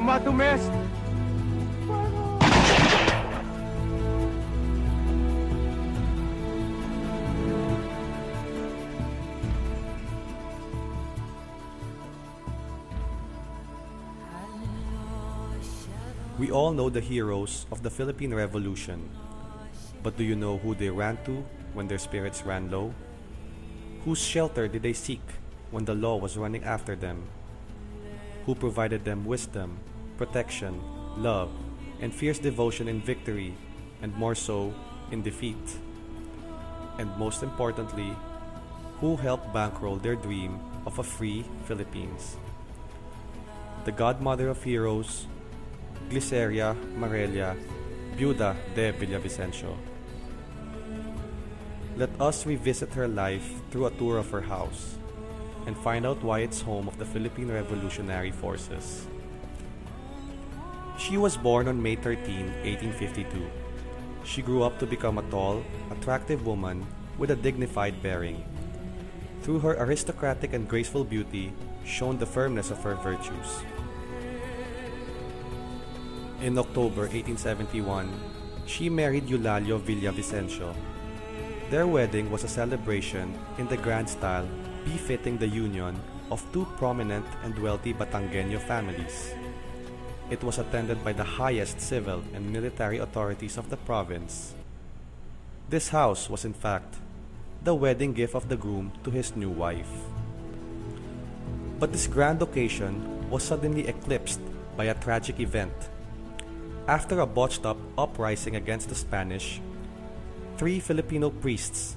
Dumadumes! We all know the heroes of the Philippine Revolution, but do you know who they ran to when their spirits ran low? Whose shelter did they seek when the law was running after them? Who provided them wisdom, protection, love, and fierce devotion in victory, and more so in defeat? And most importantly, who helped bankroll their dream of a free Philippines? The godmother of heroes, Gliceria Marella, Viuda de Villavicencio. Let us revisit her life through a tour of her house and find out why it's home of the Philippine Revolutionary Forces. She was born on May 13, 1852. She grew up to become a tall, attractive woman with a dignified bearing. Through her aristocratic and graceful beauty shone the firmness of her virtues. In October 1871, she married Eulalio Villavicencio. Their wedding was a celebration in the grand style befitting the union of two prominent and wealthy Batangueño families. It was attended by the highest civil and military authorities of the province. This house was in fact the wedding gift of the groom to his new wife. But this grand occasion was suddenly eclipsed by a tragic event. After a botched-up uprising against the Spanish, 3 Filipino priests,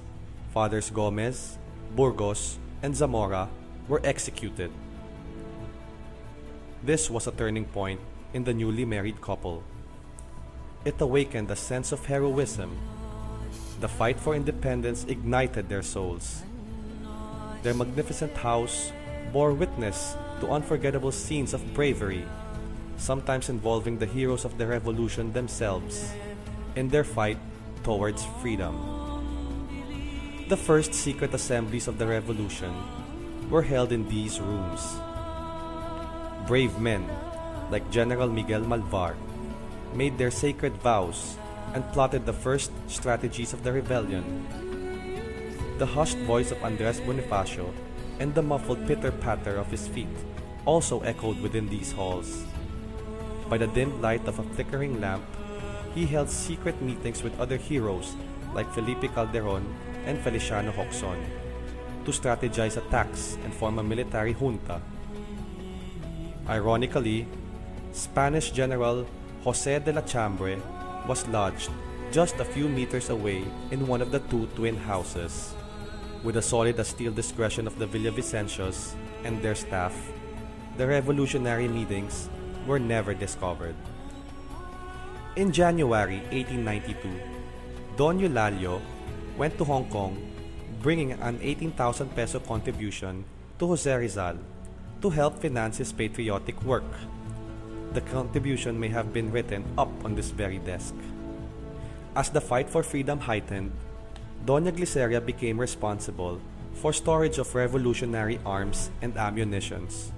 Fathers Gomez, Burgos, and Zamora, were executed. This was a turning point in the newly married couple. It awakened a sense of heroism. The fight for independence ignited their souls. Their magnificent house bore witness to unforgettable scenes of bravery, sometimes involving the heroes of the revolution themselves in their fight towards freedom. The first secret assemblies of the revolution were held in these rooms. Brave men like General Miguel Malvar made their sacred vows and plotted the first strategies of the rebellion. The hushed voice of Andres Bonifacio and the muffled pitter-patter of his feet also echoed within these halls. By the dim light of a flickering lamp, he held secret meetings with other heroes like Felipe Calderon and Feliciano Hoxon to strategize attacks and form a military junta. Ironically, Spanish General José de la Chambre was lodged just a few meters away in one of the 2 twin houses. With the solid as steel discretion of the Villavicencios and their staff, the revolutionary meetings were never discovered. In January 1892, Don Eulalio went to Hong Kong bringing an 18,000 peso contribution to Jose Rizal to help finance his patriotic work. The contribution may have been written up on this very desk. As the fight for freedom heightened, Doña Gliceria became responsible for storage of revolutionary arms and ammunitions.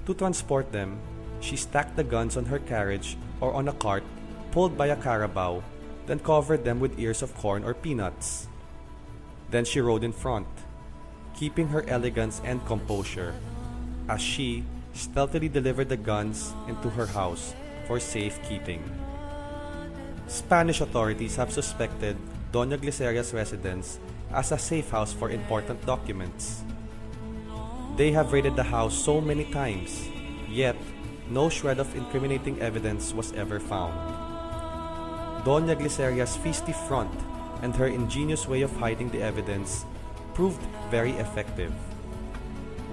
To transport them, she stacked the guns on her carriage or on a cart pulled by a carabao, then covered them with ears of corn or peanuts. Then she rode in front, keeping her elegance and composure, as she stealthily delivered the guns into her house for safekeeping. Spanish authorities have suspected Doña Gliceria's residence as a safe house for important documents. They have raided the house so many times, yet no shred of incriminating evidence was ever found. Doña Gliceria's feisty front and her ingenious way of hiding the evidence proved very effective.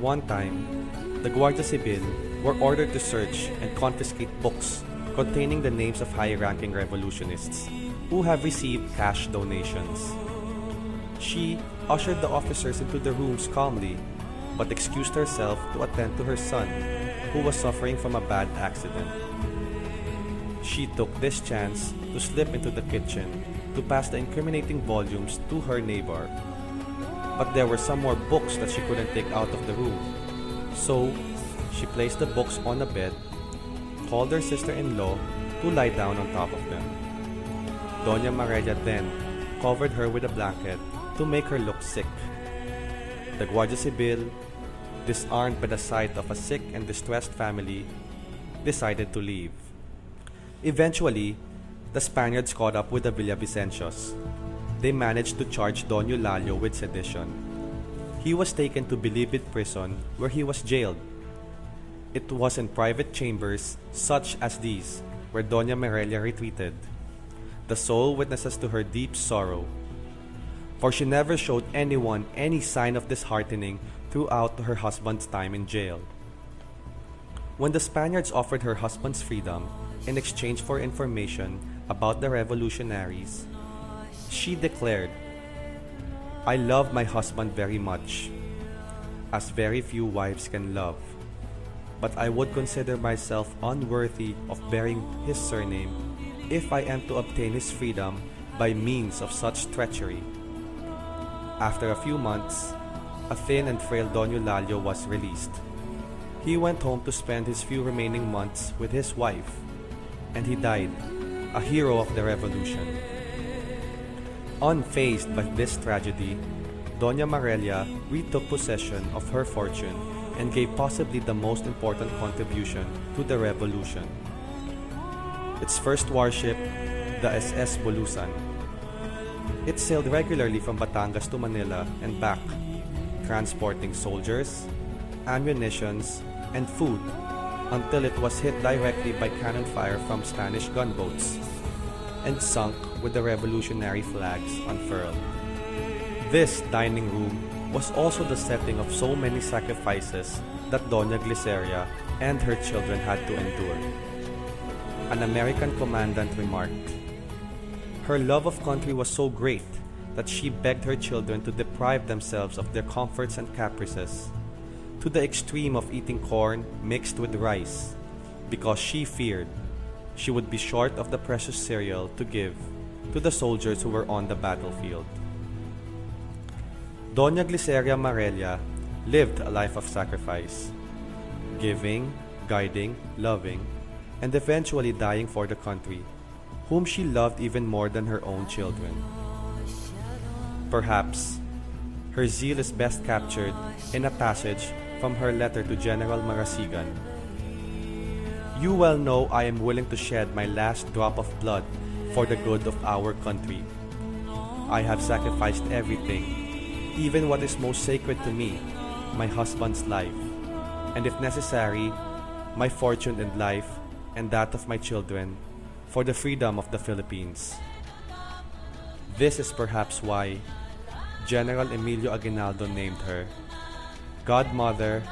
One time, the Guardia Civil were ordered to search and confiscate books containing the names of high-ranking revolutionists who have received cash donations. She ushered the officers into the rooms calmly, but excused herself to attend to her son, who was suffering from a bad accident. She took this chance to slip into the kitchen to pass the incriminating volumes to her neighbor. But there were some more books that she couldn't take out of the room. So, she placed the books on a bed, called her sister-in-law to lie down on top of them. Doña Marella then covered her with a blanket to make her look sick. The Guardia Civil, disarmed by the sight of a sick and distressed family, decided to leave. Eventually, the Spaniards caught up with the Villavicencios. They managed to charge Don Eulalio with sedition. He was taken to Bilibid prison where he was jailed. It was in private chambers such as these where Doña Marella retreated, the sole witnesses to her deep sorrow. For she never showed anyone any sign of disheartening throughout her husband's time in jail. When the Spaniards offered her husband's freedom in exchange for information about the revolutionaries, she declared, "I love my husband very much, as very few wives can love, but I would consider myself unworthy of bearing his surname if I am to obtain his freedom by means of such treachery." After a few months, a thin and frail Don Eulalio was released. He went home to spend his few remaining months with his wife, and he died, a hero of the revolution. Unfazed by this tragedy, Doña Marella retook possession of her fortune and gave possibly the most important contribution to the revolution. Its first warship, the SS Bulusan. It sailed regularly from Batangas to Manila and back, transporting soldiers, ammunitions, and food until it was hit directly by cannon fire from Spanish gunboats and sunk with the revolutionary flags unfurled. This dining room was also the setting of so many sacrifices that Doña Gliceria and her children had to endure. An American commandant remarked, "Her love of country was so great that she begged her children to deprive themselves of their comforts and caprices, to the extreme of eating corn mixed with rice, because she feared she would be short of the precious cereal to give to the soldiers who were on the battlefield." Doña Gliceria Marella lived a life of sacrifice, giving, guiding, loving, and eventually dying for the country, whom she loved even more than her own children. Perhaps, her zeal is best captured in a passage from her letter to General Marasigan. "You well know I am willing to shed my last drop of blood for the good of our country. I have sacrificed everything, even what is most sacred to me, my husband's life, and if necessary, my fortune and life, and that of my children, for the freedom of the Philippines." This is perhaps why General Emilio Aguinaldo named her Godmother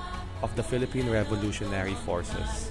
of the Philippine Revolutionary Forces.